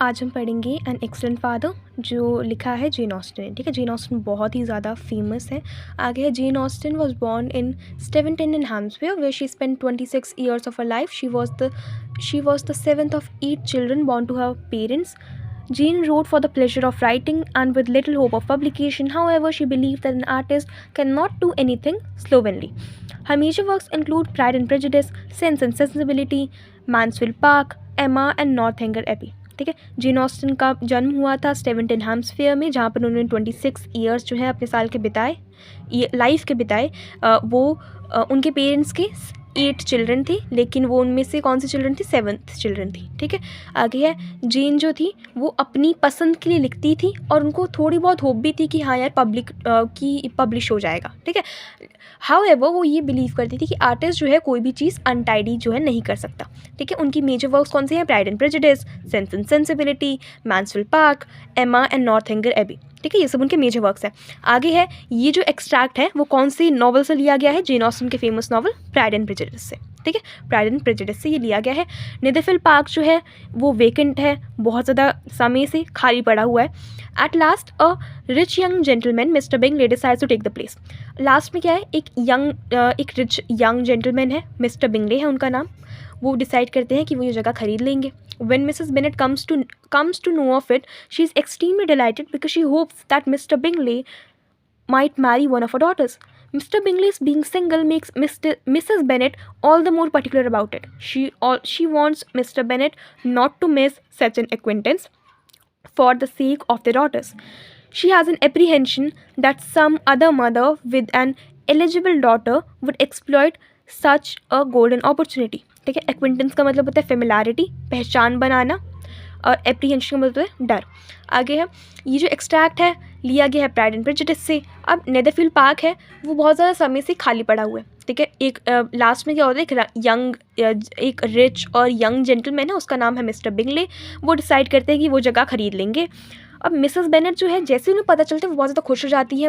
आज हम पढ़ेंगे एन एक्सलेंट फादर जो लिखा है जेन ऑस्टन ने। ठीक है, जेन ऑस्टन बहुत ही ज़्यादा फेमस है। आगे है, Jane Austen was born in Steventon in Hampshire where she spend 26 years of her life. She was the seventh of 8 children born to her parents. Jane wrote for the pleasure of writing and with little hope of publication. However, she believed that an artist cannot do anything slovenly. Her major works include Pride and Prejudice, Sense and Sensibility, Mansfield Park, Emma and Northanger Abbey. ठीक है, Jane Austin का जन्म हुआ था स्टेवेंटन हैम्सफेयर में, जहाँ पर उन्होंने 26 ईयर्स जो है अपने साल के बिताए, लाइफ के बिताए। वो उनके पेरेंट्स के 8 चिल्ड्रन थे, लेकिन वो उनमें से कौन सी चिल्ड्रन थी? 7th चिल्ड्रन थी। ठीक है, आगे है, जेन जो थी वो अपनी पसंद के लिए लिखती थी और उनको थोड़ी बहुत होप भी थी कि हाँ यार पब्लिश हो जाएगा। ठीक है, हाउएवर वो ये बिलीव करती थी कि आर्टिस्ट जो है कोई भी चीज़ अनटाइडी जो है नहीं कर सकता। ठीक है, उनकी मेजर वर्क्स कौन से हैं? Pride and prejudice, sense and sensibility, Mansfield park, एमा एंड नॉर्थएंगर एबी। ठीक है, ये सब उनके मेजर वर्क्स हैं। आगे है, ये जो एक्सट्रैक्ट है वो कौन सी नॉवल से लिया गया है? जेन ऑस्टन के famous novel pride and prejudice से। ठीक है, प्राइड एंड प्रेजुडिस से ये लिया गया है। नेदरफील्ड पार्क जो है वो वेकेंट है, बहुत ज़्यादा समय से खाली पड़ा हुआ है। At last a rich young gentleman Mister Bingley decides to take the place. Last में क्या है? एक रिच यंग जेंटलमैन है, मिस्टर बिंगले है उनका नाम। वो डिसाइड करते हैं कि वो ये जगह खरीद लेंगे। When Mrs. Bennet comes to know of it, she is extremely delighted because she hopes that Mr. Bingley might marry one of her daughters. Mr. Bingley's being single makes Mrs. Bennet all the more particular about it. She wants Mr. Bennet not to miss such an acquaintance for the sake of their daughters. She has an apprehension that some other mother with an eligible daughter would exploit such a golden opportunity. ठीक है, acquaintance का मतलब होता है familiarity, पहचान बनाना, और apprehension का मतलब है डर। आगे है, ये जो एक्सट्रैक्ट है लिया गया है प्राइड एंड प्रेजुडिस से। अब नेदरफील्ड पार्क है वो बहुत ज़्यादा समय से खाली पड़ा हुआ है। ठीक है, एक लास्ट में क्या होता है, एक रिच और यंग जेंटलमैन है, उसका नाम है मिस्टर बिंगले। वो डिसाइड करते हैं कि वो जगह खरीद लेंगे। अब मिसेस बेनेट जो है, जैसे उन्हें पता चलता है वो बहुत ज़्यादा खुश हो जाती है।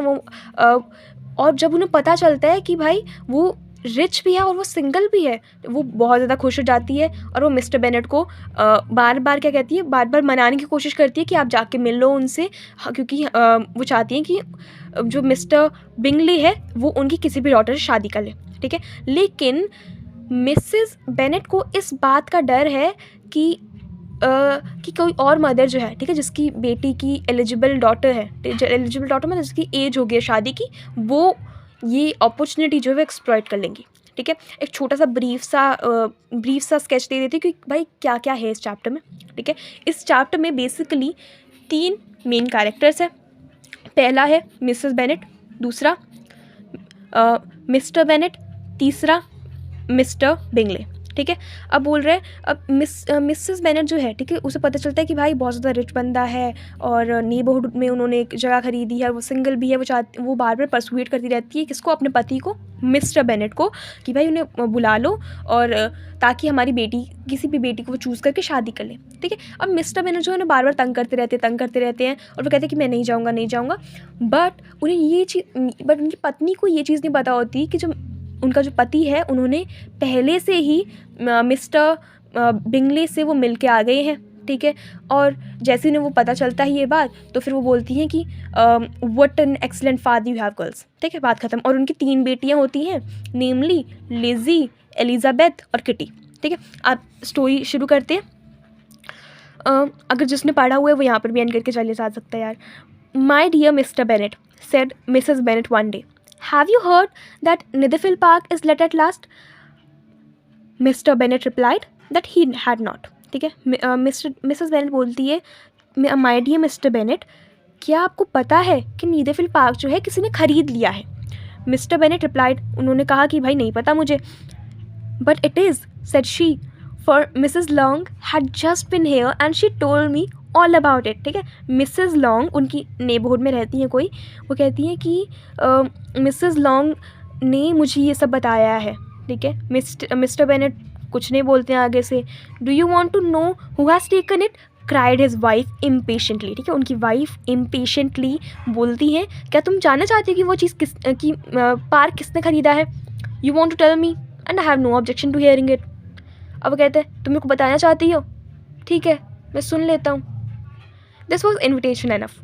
और जब उन्हें पता चलता है कि भाई वो रिच भी है और वो सिंगल भी है, वो बहुत ज़्यादा खुश हो जाती है। और वो मिस्टर बेनेट को बार बार क्या कहती है, बार बार मनाने की कोशिश करती है कि आप जाके मिल लो उनसे, क्योंकि वो चाहती हैं कि जो मिस्टर बिंगली है वो उनकी किसी भी डॉटर से शादी कर ले। ठीक है, लेकिन मिसेस बेनेट को इस बात का डर है कि कोई और मदर जो है, ठीक है, जिसकी बेटी की एलिजिबल डॉटर है, एलिजिबल डॉटर मतलब जिसकी एज हो गई है शादी की, वो ये अपॉर्चुनिटी जो है वो एक्सप्लॉइट कर लेंगी। ठीक है, एक छोटा सा ब्रीफ सा स्केच दे देती हूँ कि भाई क्या क्या है इस चैप्टर में। ठीक है, इस चैप्टर में बेसिकली 3 मेन कैरेक्टर्स हैं। पहला है मिसेस बेनेट, दूसरा मिस्टर बेनेट, तीसरा मिस्टर बिंगले। ठीक है, अब बोल रहे हैं, अब मिसेस बेनेट जो है, ठीक है, उसे पता चलता है कि भाई बहुत ज़्यादा रिच बंदा है और नेबरहुड में उन्होंने एक जगह खरीदी है, वो सिंगल भी है। वो बार बार परसुएट करती रहती है किसको? अपने पति को, मिस्टर बेनेट को, कि भाई उन्हें बुला लो और ताकि हमारी बेटी, किसी भी बेटी को वो चूज़ करके शादी कर ले। ठीक है, अब मिस्टर बेनेट जो है ना बार बार तंग करते रहते हैं और वो कहते हैं कि मैं नहीं जाऊँगा। बट उनकी पत्नी को ये चीज़ नहीं पता होती कि जो उनका जो पति है, उन्होंने पहले से ही मिस्टर बिंगले से वो मिल के आ गए हैं। ठीक है, और जैसे उन्हें वो पता चलता है ये बात, तो फिर वो बोलती हैं कि what an excellent father you have girls. ठीक है, बात ख़त्म। और उनकी 3 बेटियां होती हैं, नेमली लिजी, एलिजाबेथ और किटी। ठीक है, आप स्टोरी शुरू करते हैं। अगर जिसने पढ़ा हुआ है वो यहाँ पर भी एंड करके चले जा सकता है यार। My dear Mister Bennet, said Mrs Bennet one day, have you heard that Netherfield Park is let at last? Mr. Bennet replied that he had not. ठीक है, मिसेस बेनेट बोलती है, माय डियर मिस्टर बेनेट, क्या आपको पता है कि नीदरफील्ड park जो है किसी ने ख़रीद लिया है? मिस्टर बेनेट रिप्लाइड, उन्होंने कहा कि भाई नहीं पता मुझे। But it is, said she, for Mrs Long had just been here and she told me all about it. ठीक है, मिसेस लॉन्ग उनकी नेबरहुड में रहती हैं कोई, वो कहती हैं कि मिसेस लॉन्ग ने मुझे ये सब बताया है। ठीक है, मिस्टर बेनेट कुछ नहीं बोलते हैं आगे से। Do you want to know who has taken it? Cried his wife impatiently. ठीक है, उनकी वाइफ इम्पेशेंटली बोलती हैं, क्या तुम जानना चाहते हो कि वो चीज़ पार्क किसने ख़रीदा है? You want to tell me and I have no objection to hearing it. अब कहते हैं तुम मेरे को बताना चाहती हो, ठीक है, मैं सुन लेता हूँ। This was invitation enough.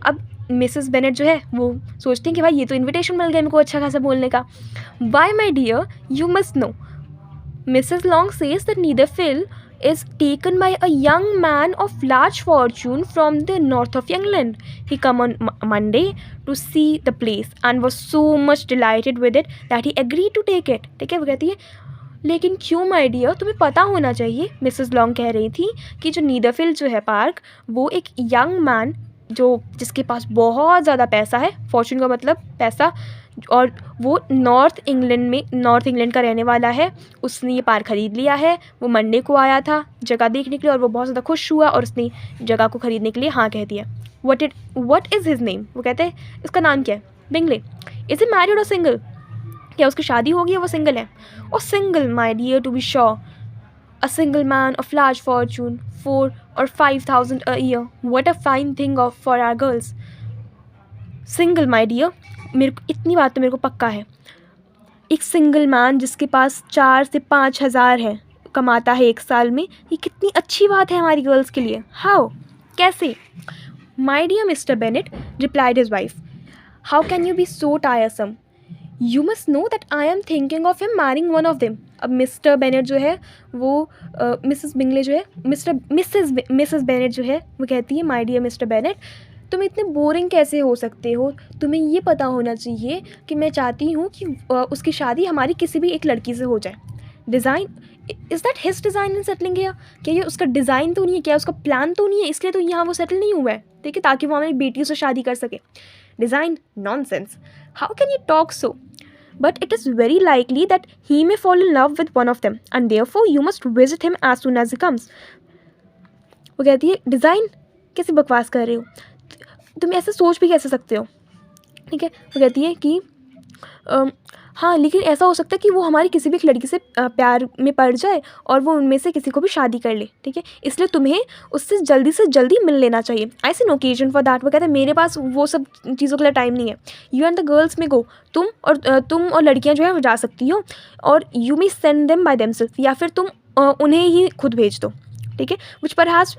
अब मिसेस बेनेट जो है वो सोचती हैं कि भाई ये तो इन्विटेशन मिल गया मेरे को अच्छा खासा बोलने का। Why my dear, you must know, Mrs. Long says that Netherfield is taken by a young man of large fortune from the north of England. He came on Monday to see the place and was so much delighted with it that he agreed to take it. ठीक है, वो कहती है लेकिन क्यों my dear, तुम्हें पता होना चाहिए, मिसेस लॉन्ग कह रही थी कि जो नीदरफील्ड जो है पार्क, वो एक यंग मैन जो जिसके पास बहुत ज़्यादा पैसा है, फॉर्चून का मतलब पैसा, और वो नॉर्थ इंग्लैंड का रहने वाला है, उसने ये पार्क ख़रीद लिया है। वो मंडे को आया था जगह देखने के लिए और वो बहुत ज़्यादा खुश हुआ और उसने जगह को ख़रीदने के लिए हाँ कह दिया। व्हाट इज़ हिज नेम, वो कहते हैं इसका नाम क्या है, बिंगले। इज़ ही मैरिड और सिंगल, क्या उसकी शादी हो गई है, वो सिंगल है? और single my dear, to be sure, a single man of large fortune, 4 or 5,000 a year. What a fine thing for our girls. Single my dear, मेरे को इतनी बात तो मेरे को पक्का है, एक सिंगल मैन जिसके पास 4 से 5 हज़ार है, कमाता है एक साल में, ये कितनी अच्छी बात है हमारी गर्ल्स के लिए। हाउ, कैसे? My dear Mister Bennet, replied his wife, how can you be so tiresome, you must know that I am thinking of him marrying one of them. अब मिस्टर बेनेट जो है वो मिसेस बिंगले जो है Mrs Bennet जो है वो कहती है, माय डियर मिस्टर बेनेट, तुम इतने बोरिंग कैसे हो सकते हो, तुम्हें ये पता होना चाहिए कि मैं चाहती हूँ कि उसकी शादी हमारी किसी भी एक लड़की से हो जाए। Design, is that his design in settling here, क्या ये उसका डिज़ाइन तो नहीं है, क्या उसका प्लान तो नहीं है, इसलिए तो यहाँ वो सेटल नहीं हुआ है, ठीक है, ताकि वो हमारी बेटियों से शादी कर सके। Design, nonsense, how can you talk so, but it is very likely that he may fall in love with one of them and therefore you must visit him as soon as he comes. वो कहती है design, कैसी बकवास कर रहे हो, तुम ऐसे सोच भी कैसे सकते हो, ठीक है। वो कहती है कि हाँ, लेकिन ऐसा हो सकता है कि वो हमारी किसी भी एक लड़की से प्यार में पड़ जाए और वो उनमें से किसी को भी शादी कर ले, ठीक है, इसलिए तुम्हें उससे जल्दी से जल्दी मिल लेना चाहिए। आई सी नो ओकेजन फॉर दैट, वो कहते हैं मेरे पास वो सब चीज़ों के लिए टाइम नहीं है। यू एंड द गर्ल्स में गो, तुम और लड़कियां जो है वो जा सकती हो, और you may send them by themselves, या फिर तुम उन्हें ही खुद भेज दो, ठीक है, which perhaps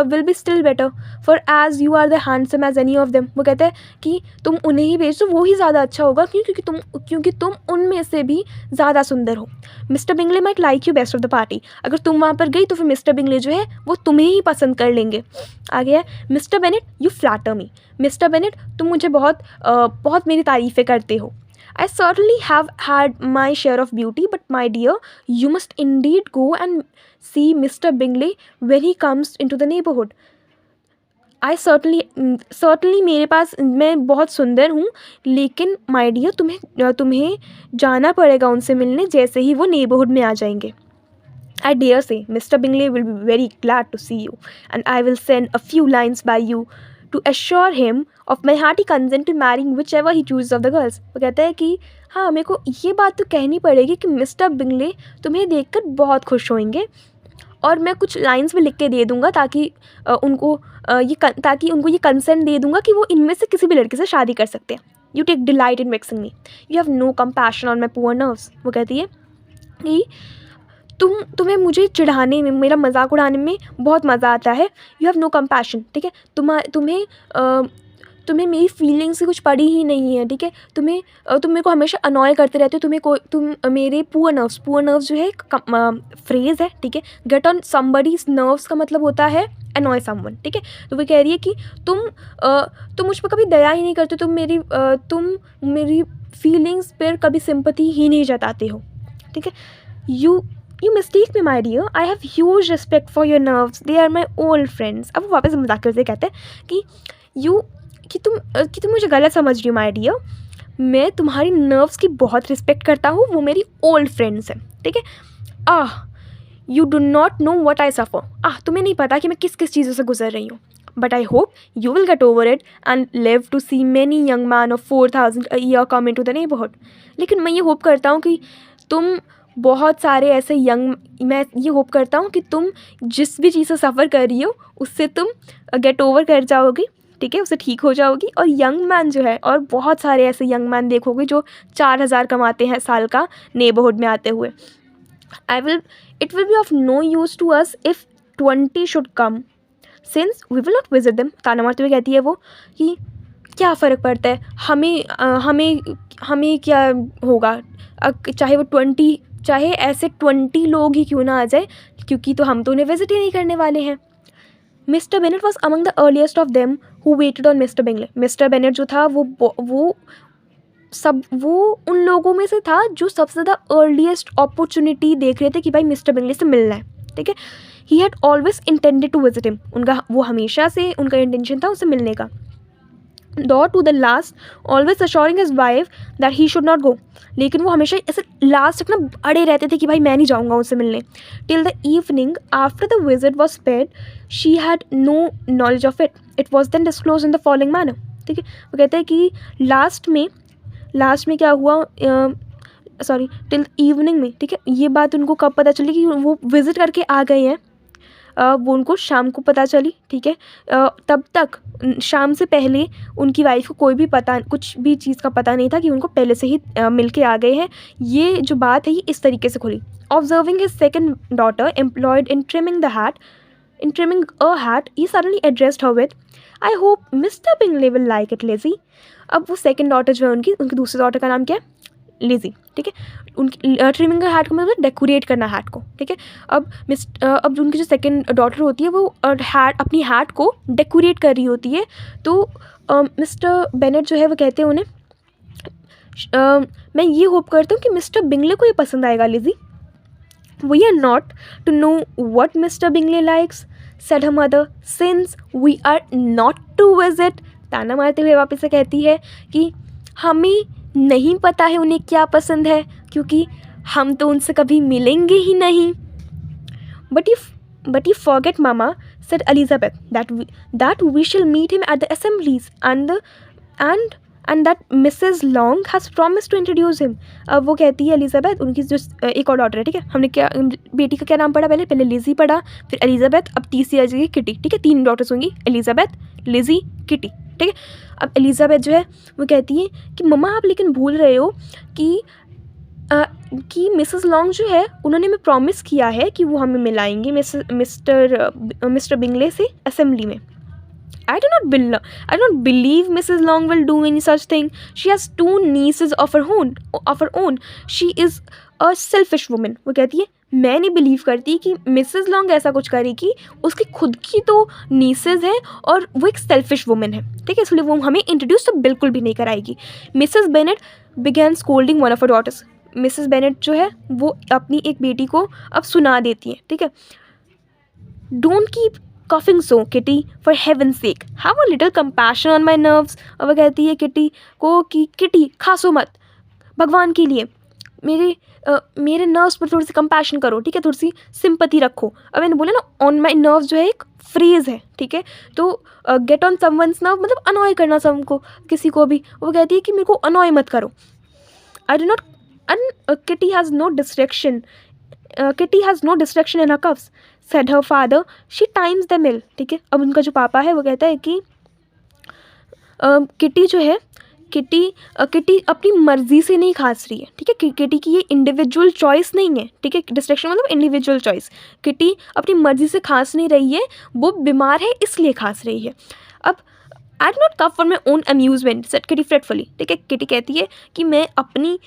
will be still better for as you are the handsome as any of them. वो कहते हैं कि तुम उन्हें ही भेज दो, वो ही ज़्यादा अच्छा होगा, क्योंकि तुम उनमें से भी ज़्यादा सुंदर हो। Mister Bingley might like you best of the party, अगर तुम वहाँ पर गई तो फिर मिस्टर बिंगले जो है वो तुम्हें ही पसंद कर लेंगे। आगे है, mister Bennett you flatter me, mister Bennett तुम मुझे बहुत मेरी तारीफ़ें करते हो। I certainly have had my share of beauty, but my dear, you must indeed go and see Mr. Bingley when he comes into the neighborhood. I certainly मेरे पास, मैं बहुत सुंदर हूँ, लेकिन my dear तुम्हें जाना पड़ेगा उनसे मिलने जैसे ही वो नेबरहुड में आ जाएंगे। I dare say Mr. Bingley will be very glad to see you, and I will send a few lines by you to assure him of my hearty consent to marrying whichever he chooses of the girls. वो कहता है कि हाँ, मेरे को ये बात तो कहनी पड़ेगी कि मिस्टर बिंगले तुम्हें देखकर बहुत खुश होंगे, और मैं कुछ लाइंस में लिख के दे दूँगा ताकि उनको ये कंसेंट दे दूँगा कि वो इनमें से किसी भी लड़के से शादी कर सकते हैं। You take delight in vexing me, you have no compassion on my poor nerves. वो कहती है कि तुम्हें मुझे चिढ़ाने में, मेरा मजाक उड़ाने में बहुत मज़ा आता है। यू हैव नो कंपैशन, ठीक है, तुम्हें मेरी फीलिंग्स से कुछ पड़ी ही नहीं है, ठीक है, तुम मेरे को हमेशा अनॉय करते रहते हो, तुम मेरे पुअर नर्व्स जो है फ्रेज़ है, ठीक है, गेट ऑन समबडीज नर्व्स का मतलब होता है अनॉय समवन, ठीक है। तो वो कह रही है कि तुम मुझ पर कभी दया ही नहीं करते, तुम मेरी फीलिंग्स पर कभी सिंपैथी ही नहीं जताते हो, ठीक है। You mistake me, my dear. I have huge respect for your nerves. They are my old friends. अब वो वापस मजाक करते कहते हैं कि तुम मुझे गलत समझ रही हो माय डियर, मैं तुम्हारी नर्व्स की बहुत रिस्पेक्ट करता हूँ, वो मेरी ओल्ड फ्रेंड्स हैं, ठीक है। You do not know what I suffer, तुम्हें नहीं पता कि मैं किस किस चीज़ों से गुजर रही हूँ, but I hope you will get over it and live to see many young man of 4,000 a year come into the neighborhood. लेकिन मैं ये होप करता हूँ कि तुम बहुत सारे ऐसे मैं ये होप करता हूँ कि तुम जिस भी चीज़ से सफ़र कर रही हो उससे तुम गेट ओवर कर जाओगी, ठीक है, उससे ठीक हो जाओगी, और यंग मैन जो है, और बहुत सारे ऐसे यंग मैन देखोगे जो 4,000 कमाते हैं साल का नेबरहुड में आते हुए। It will be of no use to us if 20 should come since we will not visit them. ताना मारते हुए कहती है वो कि क्या फ़र्क पड़ता है हमें क्या होगा, चाहे वो 20 चाहे ऐसे 20 लोग ही क्यों ना आ जाए, क्योंकि तो हम तो उन्हें विजिट ही नहीं करने वाले हैं। Mister Bennet was among the earliest of them who waited on Mister Bingley. Mister Bennet जो था वो उन लोगों में से था जो सबसे ज़्यादा अर्लीस्ट अपॉर्चुनिटी देख रहे थे कि भाई मिस्टर बिंगले से मिलना है, ठीक है। He had always intended to visit him, वो हमेशा से उनका इंटेंशन था उससे मिलने का। Though to the last always assuring his wife that he should not go, लेकिन वो हमेशा ऐसे लास्ट तक ना अड़े रहते थे कि भाई मैं नहीं जाऊँगा उससे मिलने। Till the evening after the visit was paid she had no knowledge of it was then disclose in the following manner, ठीक है। वो कहते हैं कि लास्ट में क्या हुआ, टिल इवनिंग में, ठीक है। ये बात उनको कब पता चली कि वो विज़िट करके आ गए हैं, वो उनको शाम को पता चली, ठीक है। तब तक शाम से पहले उनकी वाइफ को कुछ भी चीज़ का पता नहीं था कि उनको पहले से ही मिल के आ गए हैं। ये जो बात है ये इस तरीके से खुली। Observing his second daughter employed in trimming a hat he suddenly addressed her with I hope mister Bingley will like it lazy. अब वो सेकेंड डॉटर जो है उनकी दूसरी डॉटर का नाम क्या है, लेजी, ठीक है। उनकी ट्रिमिंग हैट को मतलब डेकोरेट करना हैट को, ठीक है। अब उनकी जो सेकंड डॉटर होती है वो अपनी हैट को डेकोरेट कर रही होती है। तो मिस्टर बेनेट जो है वो कहते हैं उन्हें मैं ये होप करता हूँ कि मिस्टर बिंगले को ये पसंद आएगा Lizzy. We are not to know what Mister Bingley likes said her mother since we are not to visit. ताना मारते हुए वापस से कहती है कि हमें नहीं पता है उन्हें क्या पसंद है, क्योंकि हम तो उनसे कभी मिलेंगे ही नहीं। But you forget mama said Elizabeth that we shall meet him at the assemblies and that Mrs Long has promise to introduce him. अब वो कहती है एलिजाबेथ, उनकी जो एक और डॉटर है, ठीक है। हमने क्या बेटी का क्या नाम पढ़ा, पहले लिजी पढ़ा, फिर एलिजाबेथ, अब तीसरी आ जाएगी किटी, ठीक है। 3 डॉटर्स होंगी, एलिजाबेथ, लिजी, किटी, ठीक है। अब एलिजाबेथ जो है वो कहती है कि मम्मा आप लेकिन भूल रहे हो कि मिसेस लॉन्ग जो है उन्होंने हमें प्रॉमिस किया है कि वो हमें मिलाएंगे मिस्टर बिंगले से असेंबली में। I do not believe Mrs. Long will do any such thing. She has 2 nieces of her own. She is a selfish woman. वो कहती है मैं नहीं बिलीव करती कि मिसेस लॉन्ग ऐसा कुछ करेगी, उसकी खुद की तो नीसेज हैं और वो एक सेल्फिश वुमन है, ठीक है। इसलिए वो हमें इंट्रोड्यूस तो बिल्कुल भी नहीं कराएगी। Mrs Bennet began scolding one of her daughters. Mrs Bennet जो है वो अपनी एक बेटी को अब सुना देती है, ठीक है। Don't keep coughing so Kitty, for heaven's sake have a little compassion on my nerves। अब वो कहती है किटी को कि किटी खासो मत, भगवान के लिए मेरे नर्व्स पर थोड़ी सी कंपैशन करो, ठीक है, थोड़ी सी सिंपैथी रखो। अब मैंने बोला ना ऑन माई नर्व्स जो है एक फ्रेज़ है, ठीक है। तो गेट ऑन समवंस नर्व मतलब अनॉय करना सबको, किसी को भी। वो कहती है कि मेरे को अनॉय मत करो। आई do not Kitty has no distraction in her cuffs, said her father. She times them ill, ठीक है। अब उनका जो पापा है वो कहता है कि किटी जो है किटी अपनी मर्जी से नहीं खांस रही है, ठीक है। किटी की ये इंडिविजुअल चॉइस नहीं है, ठीक है। डिस्ट्रैक्शन मतलब इंडिविजुअल चॉइस। किटी अपनी मर्जी से खांस नहीं रही है, वो बीमार है इसलिए खांस रही है। अब I do not cough for my own amusement said Kitty fretfully, ठीक है। किटी कहती है कि मैं अपनी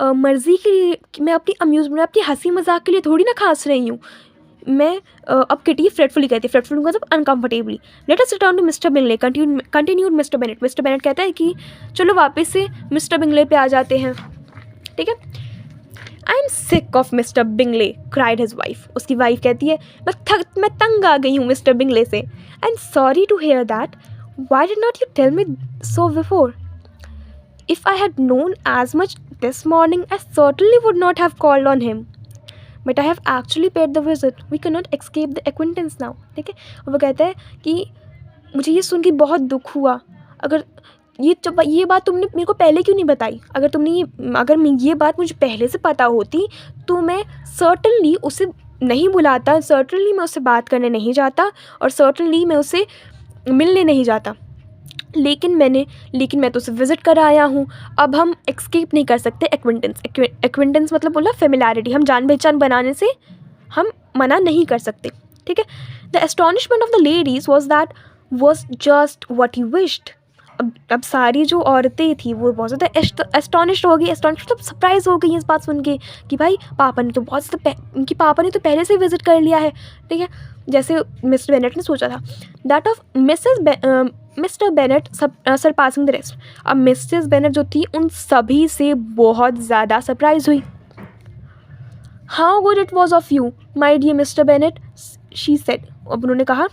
मर्जी के लिए, मैं अपनी अम्यूजमेंट, अपनी हंसी मजाक के लिए थोड़ी ना खांस रही हूँ मैं। अब किटी फ्रेटफुली कहती है, फ्रेटफुल मतलब uncomfortably. Let us return to mister Bingley continued mister Bennet. Mister Bennet कहता है कि चलो वापस से मिस्टर बिंगले पे आ जाते हैं, ठीक है। I am sick of mister Bingley cried his wife. उसकी वाइफ कहती है मैं तंग आ गई हूँ मिस्टर बिंगले से। I am sorry to hear that, why did not you tell me so before? If I had known as much this morning, I certainly would not have called on him. But I have actually paid the visit. We cannot escape the acquaintance now. ठीक है। वो कहता है कि मुझे ये सुन के बहुत दुख हुआ। अगर ये बात तुमने मेरे को पहले क्यों नहीं बताई? अगर ये बात मुझे पहले से पता होती तो मैं सर्टनली उसे नहीं बुलाता, सर्टनली मैं उससे बात करने नहीं जाता और सर्टनली मैं उसे मिलने नहीं जाता। लेकिन मैं तो उसे विज़िट कर आया हूँ। अब हम एक्सकेप नहीं कर सकते एक्विंटेंस मतलब बोला फेमिलैरिटी, हम जान पहचान बनाने से हम मना नहीं कर सकते। ठीक है। The astonishment of the ladies was just what he wished. अब सारी जो औरतें थी वो बहुत ज़्यादा एस्टॉनिश्ड हो गई, एस्टॉनिश मतलब सरप्राइज हो गई इस बात सुन के कि भाई पापा ने तो बहुत ज़्यादा, उनकी पापा ने तो पहले से ही विजिट कर लिया है, ठीक है। जैसे मिस्टर बेनेट ने सोचा था, that of Mister Bennet surpassing the rest. अब मिसेस बेनेट जो थी उन सभी से बहुत ज़्यादा सरप्राइज हुई। How good it was of you my dear Mister Bennet, she said. अब उन्होंने कहा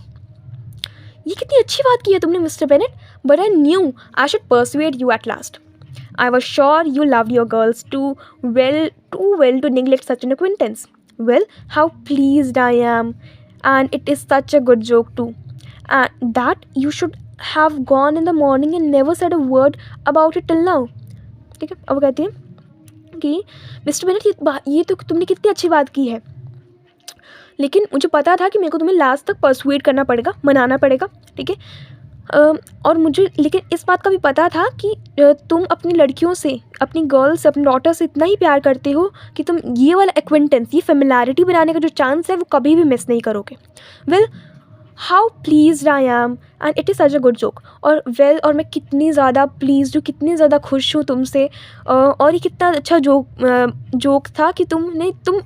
ये कितनी अच्छी बात की है तुमने mister Bennett, but I knew I should persuade you at last. I was sure you love your girls too well to neglect such an acquaintance. Well, how pleased I am, and it is such a good joke too. And that you should have gone in the morning and never said a word about it till now. ठीक है। अब कहती है कि mister Bennett ये तो तुमने कितनी अच्छी बात की है, लेकिन मुझे पता था कि मेरे को तुम्हें लास्ट तक परसुएट करना पड़ेगा, मनाना पड़ेगा, ठीक है। और मुझे लेकिन इस बात का भी पता था कि तुम अपनी लड़कियों से, अपनी गर्ल्स से, अपनी डॉटर से इतना ही प्यार करते हो कि तुम ये वाला एक्वेंटेंस, ये फेमिलैरिटी बनाने का जो चांस है वो कभी भी मिस नहीं करोगे। Well, how pleased I am and it is such a good joke. और और मैं कितनी ज़्यादा प्लीज़ हूँ, कितनी ज़्यादा खुश हूँ तुमसे, और ये कितना अच्छा जोक था कि तुम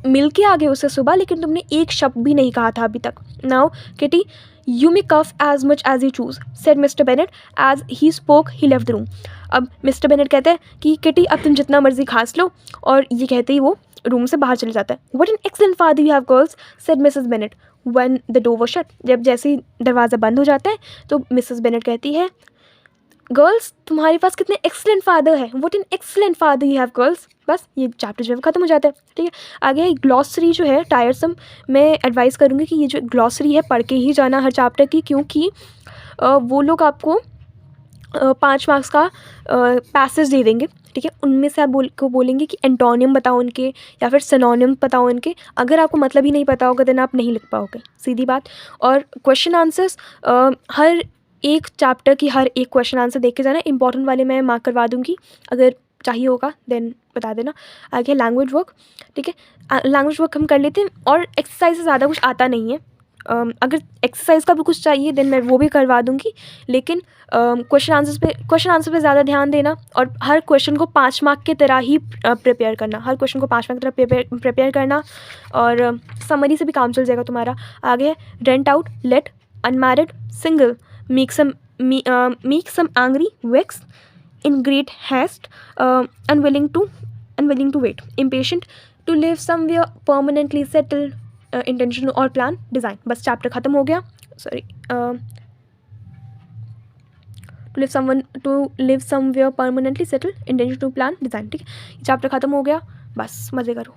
मिल के आ गए उससे सुबह, लेकिन तुमने एक शब्द भी नहीं कहा था अभी तक। Now Kitty, you may cough as much as you choose, said Mister Bennet. As he spoke he left the room. अब मिस्टर बेनेट कहते हैं कि किटी अब तुम जितना मर्जी खांस लो, और ये कहते ही वो रूम से बाहर चले जाता है। What an excellent father you have girls, said Mrs Bennett when the door was shut. जब जैसे ही दरवाज़ा बंद हो जाता है तो मिसेस बेनेट कहती है, गर्ल्स तुम्हारे पास कितने एक्सेलेंट फादर है, what an excellent father you have girls. बस ये चैप्टर जो है ख़त्म हो जाता है, ठीक है। आगे ग्लॉसरी जो है टायरसम, मैं एडवाइस करूँगी कि ये जो ग्लॉसरी है पढ़ के ही जाना हर चैप्टर की, क्योंकि वो लोग आपको 5 मार्क्स का पैसेज दे देंगे, ठीक है। उनमें से आप बोलेंगे कि एंटोनियम बताओ उनके, या फिर सिनोनियम बताओ उनके। अगर आपको मतलब ही नहीं पता होगा देन आप नहीं लिख पाओगे, सीधी बात। और क्वेश्चन आंसर्स हर एक चैप्टर की हर एक क्वेश्चन आंसर देख के जाना। इंपॉर्टेंट वाले मैं मार्क करवा दूँगी, अगर चाहिए होगा देन बता देना। आगे लैंग्वेज वर्क, ठीक है। लैंग्वेज वर्क हम कर लेते हैं, और एक्सरसाइज से ज़्यादा कुछ आता नहीं है। अगर एक्सरसाइज का भी कुछ चाहिए देन मैं वो भी करवा दूँगी, लेकिन क्वेश्चन आंसर पे ज़्यादा ध्यान देना, और हर क्वेश्चन को 5 मार्क की तरह ही प्रिपेयर करना, हर क्वेश्चन को 5 मार्क की तरह प्रिपेयर करना, और समरी से भी काम चल जाएगा तुम्हारा। आगे है rent out, let, unmarried, single, make some angry, vex, in great haste, unwilling to wait, impatient, to live somewhere permanently settled, intention और plan, design। बस चैप्टर ख़त्म हो गया। Sorry, to live somewhere permanently settled, intention to plan, design, ठीक है। Chapter ख़त्म हो गया, बस मज़े करो।